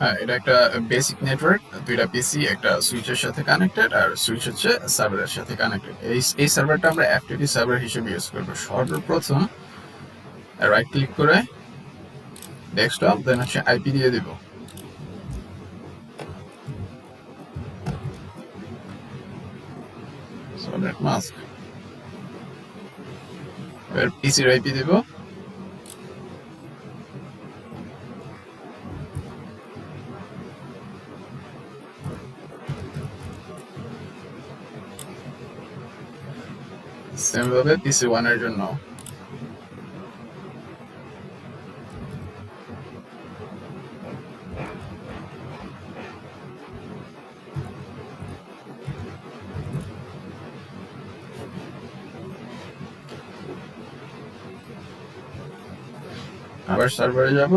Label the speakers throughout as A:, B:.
A: হ্যাঁ, এটা একটা বেসিক নেটওয়ার্ক, দুইটা পিসি একটা সুইচের সাথে কানেক্টেড, আর সুইচ হচ্ছে সার্ভারের সাথে কানেক্টেড। এই সার্ভারটা আমরা এফটিপি সার্ভার হিসেবে ইউজ করবো। সর্বপ্রথম রাইট ক্লিক করে ডেস্কটপ, দেন হচ্ছে আইপি দিয়ে দিব। সলিড মাস্ক, এবার পিসির আইপি দিব। সেম ভাবে পিসি 1 এর জন্য। আবার সার্ভারে যাব,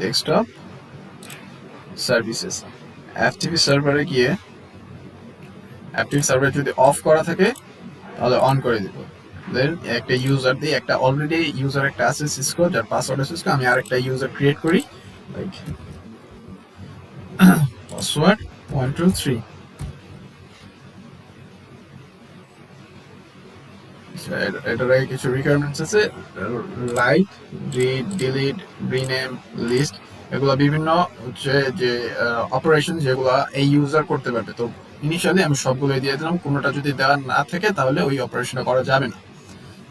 A: ডেস্কটপ, সার্ভিসেস, এফটিপি সার্ভারে গিয়ে এফটিপি সার্ভার যদি অফ করা থাকে তাহলে অন করে দিব। দেন একটা ইউজার দিয়ে, একটা অলরেডি ইউজার একটা আছে সিসকো, যার পাসওয়ার্ড আছে সিসকো, আমি আরেকটা ইউজার ক্রিয়েট করি, লাইক পাসওয়ার্ড 123। এটার আগে কিছু রিকোয়ারমেন্টস আছে, write, read, delete, rename, list, এগুলো বিভিন্ন হচ্ছে যে অপারেশন যেগুলো এই ইউজার করতে পারবে। তো ইনিশিয়ালি আমি সবগুলো দিয়ে দিলাম, কোনোটা যদি দেওয়া না থাকে তাহলে ওই অপারেশনটা করা যাবে না।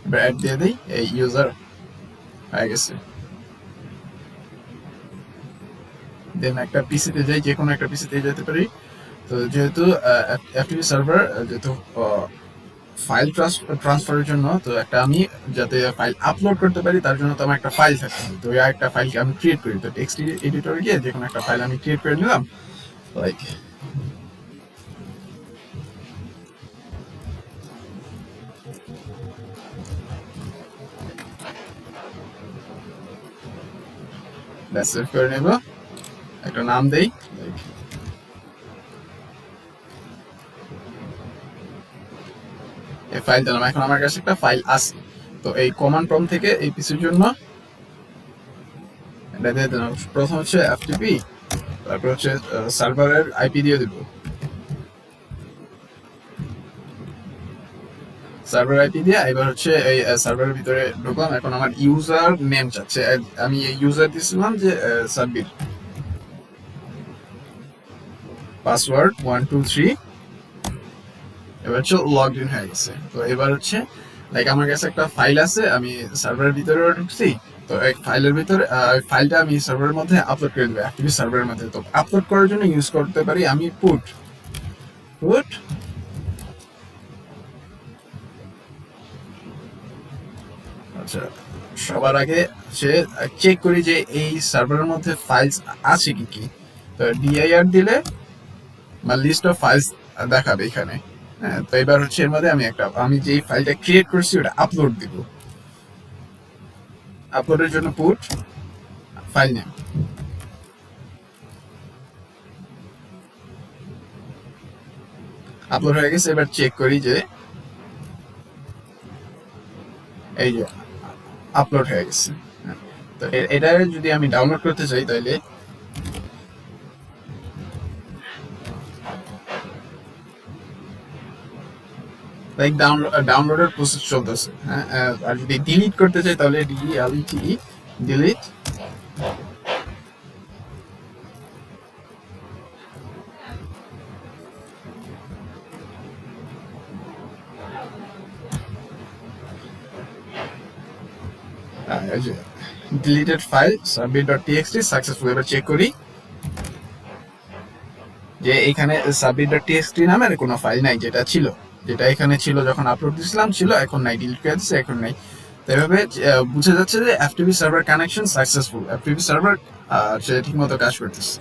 A: এবার অ্যাড দিয়ে দিই, এই ইউজার হয়ে গেছে। দেন একটা পিসিতে যাই, যে কোনো একটা পিসিতে যেতে পারি। তো যেহেতু এফটিপি সার্ভার, যেহেতু ফাইল ট্রান্সফারের জন্য, তো একটা আমি যাতে ফাইল আপলোড করতে পারি তার জন্য তো আমার একটা ফাইল থাকে। তো ওই একটা ফাইলকে আমি ক্রিয়েট করি। তো টেক্সট এডিটরে গিয়ে যে কোনো একটা ফাইল আমি ক্রিয়েট করে নিলাম, লাইক সেভ করে নেব, একটা নাম দেই, এই ফাইল দিলাম। এখন আমার কাছে একটা ফাইল আছে। তো এই কমান্ড প্রম্পট থেকে এই পিসির জন্য এটা দিয়ে দিলাম। প্রথম হচ্ছে এফটিপি, তারপর হচ্ছে সার্ভারের আইপি দিয়ে দিব, সার্ভার আইপি দিয়ে। এবার হচ্ছে এই সার্ভারের ভিতরে ঢুকলাম। এখন আমার ইউজার নেম চাচ্ছে, আমি এই ইউজার দিয়েছিলাম যে সাব্বির, পাসওয়ার্ড 123। এবার হচ্ছে লগ ইন হয়ে গেছে। তো এবার হচ্ছে লাইক আমার কাছে একটা ফাইল আছে, আমি সার্ভারের ভিতরে ঢুকছি। তো এই ফাইলের ভিতরে ফাইলটা আমি সার্ভারের মধ্যে আপলোড করে দেবো, অ্যাক্টিভি সার্ভারের মধ্যে। তো আপলোড করার জন্য ইউজ করতে পারি আমি পুট। আচ্ছা, সবার আগে সে চেক করি যে এই সার্ভারের মধ্যে ফাইলস আছে কি কি। তো ডিআইআর দিলে বা লিস্ট অফ ফাইলস দেখাবে এখানে। হ্যাঁ, তো এবার হচ্ছে এর মধ্যে আমি যেই ফাইলটা ক্রিয়েট করছি ওটা আপলোড দিব। আপলোডের জন্য পুট ফাইল নেম, আপলোড হয়ে গেছে। এবার চেক করি যে এই যে আপলোড হয়ে গেছে। তো এটা যদি আমি ডাউনলোড করতে চাই তাহলে লাইক ডাউনলোডের প্রসেস চলতেছে। হ্যাঁ, আর যদি ডিলিট করতে চাই তাহলে DLET, delete. Deleted file submit.txt successful. এবার চেক করি যে এখানে submit.txt নামের কোনো ফাইল নাই, যেটা এখানে ছিল যখন আপলোড দিয়েছিলাম ছিল, এখন নাই, ডিলিট করে দিচ্ছে, এখন নাই। তো এভাবে বোঝা যাচ্ছে যে FTP server connection successful, FTP server ঠিক মতো কাজ করতেছে।